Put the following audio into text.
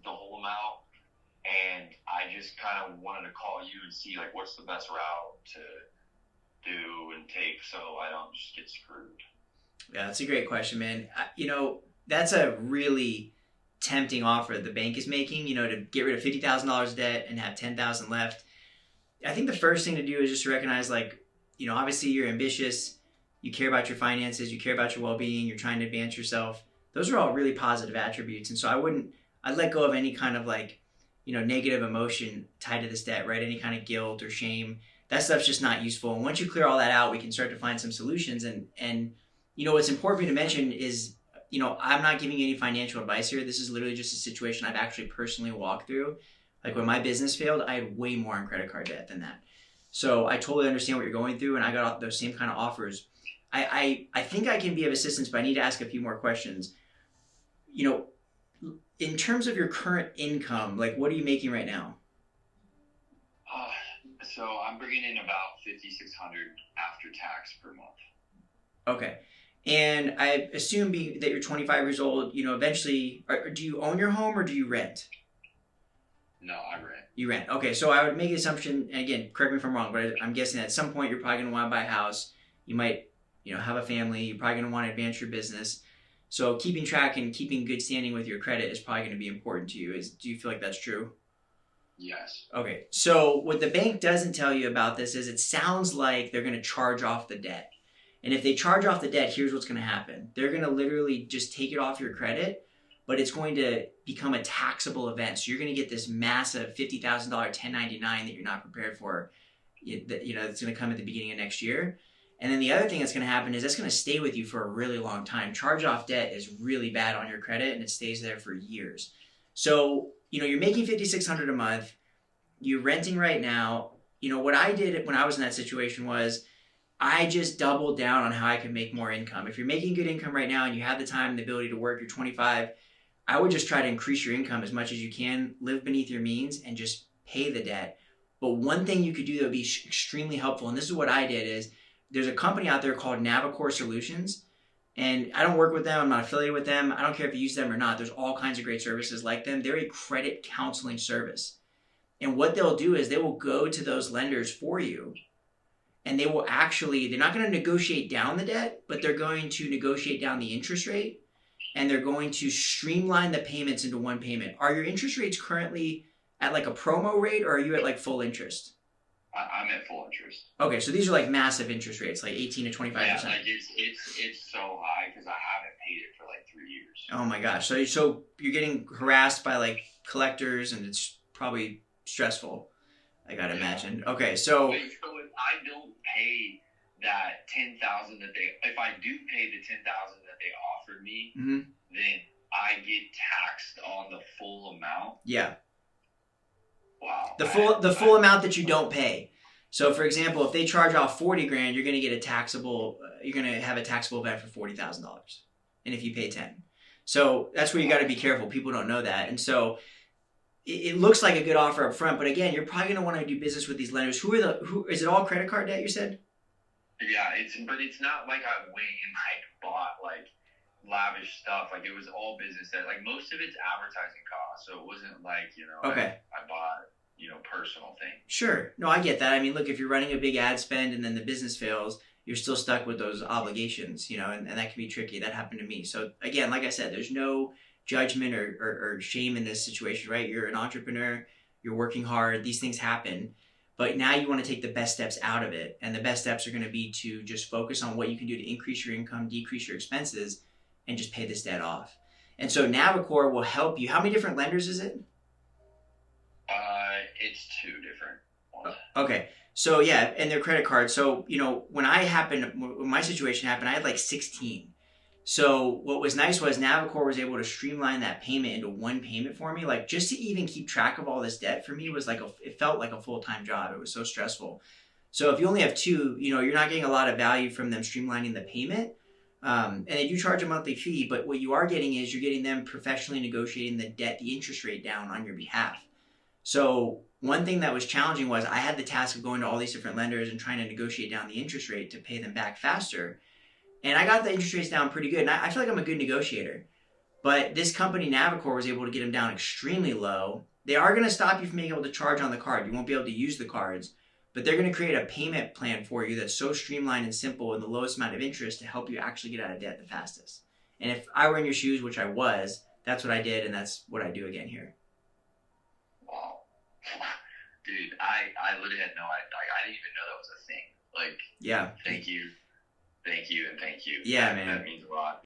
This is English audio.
the whole amount. And I just kind of wanted to call you and see like what's the best route to do and take so I don't just get screwed. Yeah, that's a great question, man. That's a really tempting offer the bank is making, to get rid of $50,000 debt and have 10,000 left. I think the first thing to do is just to recognize, like, obviously you're ambitious, you care about your finances, you care about your well-being, you're trying to advance yourself. Those are all really positive attributes. And so I'd let go of any kind of like, negative emotion tied to this debt, right? Any kind of guilt or shame. That stuff's just not useful. And once you clear all that out, we can start to find some solutions. And what's important for me to mention is, I'm not giving you any financial advice here. This is literally just a situation I've actually personally walked through. Like when my business failed, I had way more on credit card debt than that. So I totally understand what you're going through, and I got those same kind of offers. I think I can be of assistance, but I need to ask a few more questions. In terms of your current income, like what are you making right now? So I'm bringing in about $5,600 after tax per month. Okay. And I assume that you're 25 years old, eventually, do you own your home or do you rent? No, I rent. You rent. Okay, so I would make the assumption, and again, correct me if I'm wrong, but I'm guessing at some point you're probably going to want to buy a house. You might, have a family. You're probably going to want to advance your business. So keeping track and keeping good standing with your credit is probably going to be important to you. Do you feel like that's true? Yes. Okay, so what the bank doesn't tell you about this is it sounds like they're going to charge off the debt. And if they charge off the debt, here's what's going to happen. They're going to literally just take it off your credit, but it's going to become a taxable event. So you're going to get this massive $50,000 1099 that you're not prepared for. It's going to come at the beginning of next year. And then the other thing that's going to happen is that's going to stay with you for a really long time. Charge off debt is really bad on your credit, and it stays there for years. So, you're making $5,600 a month. You're renting right now. What I did when I was in that situation was I just doubled down on how I could make more income. If you're making good income right now and you have the time and the ability to work, you're 25, I would just try to increase your income as much as you can, live beneath your means, and just pay the debt. But one thing you could do that would be extremely helpful, and this is what I did, is there's a company out there called Navicore Solutions, and I don't work with them. I'm not affiliated with them. I don't care if you use them or not. There's all kinds of great services like them. They're a credit counseling service. And what they'll do is they will go to those lenders for you, and they're not going to negotiate down the debt, but they're going to negotiate down the interest rate, and they're going to streamline the payments into one payment. Are your interest rates currently at like a promo rate, or are you at like full interest? I'm at full interest. Okay, so these are like massive interest rates, like 18 to 25%. Yeah, like it's so high because I haven't paid it for like 3 years. Oh my gosh. So you're getting harassed by like collectors, and it's probably stressful, I gotta imagine. Okay, so if I don't pay that $10,000 if I do pay the $10,000 that they offered me, then I get taxed on the full amount. Yeah. Wow. The full amount that you don't pay. So for example, if they charge off $40,000, you're gonna get you're gonna have a taxable event for $40,000. And if you pay 10. So that's where you gotta be careful. People don't know that. And so it looks like a good offer up front, but again, you're probably gonna want to do business with these lenders. Who is it all credit card debt, you said? Yeah, but it's not like I went and bought like lavish stuff. Like it was all business debt. Like most of it's advertising costs. So it wasn't like, okay. I bought, personal thing. Sure. No, I get that. I mean, look, if you're running a big ad spend and then the business fails, you're still stuck with those obligations, and that can be tricky. That happened to me. So again, like I said, there's no judgment or shame in this situation, right? You're an entrepreneur, you're working hard, these things happen, but now you want to take the best steps out of it. And the best steps are going to be to just focus on what you can do to increase your income, decrease your expenses, and just pay this debt off. And so Navicore will help you. How many different lenders is it? It's 2 different ones. Okay. So yeah, and their credit cards. So, when my situation happened, I had like 16. So what was nice was Navicore was able to streamline that payment into one payment for me. Like just to even keep track of all this debt for me was like it felt like a full-time job. It was so stressful. So if you only have 2, you're not getting a lot of value from them streamlining the payment. And they do charge a monthly fee, but what you are getting is you're getting them professionally negotiating the interest rate down on your behalf. So one thing that was challenging was I had the task of going to all these different lenders and trying to negotiate down the interest rate to pay them back faster. And I got the interest rates down pretty good. And I feel like I'm a good negotiator. But this company, Navicore, was able to get them down extremely low. They are going to stop you from being able to charge on the card. You won't be able to use the cards, but they're going to create a payment plan for you that's so streamlined and simple and the lowest amount of interest to help you actually get out of debt the fastest. And if I were in your shoes, which I was, that's what I did, and that's what I do again here. Wow. Dude, I literally had no idea. Like, I didn't even know that was a thing. Like, yeah. Thank you. And thank you. Yeah, man. That means a lot.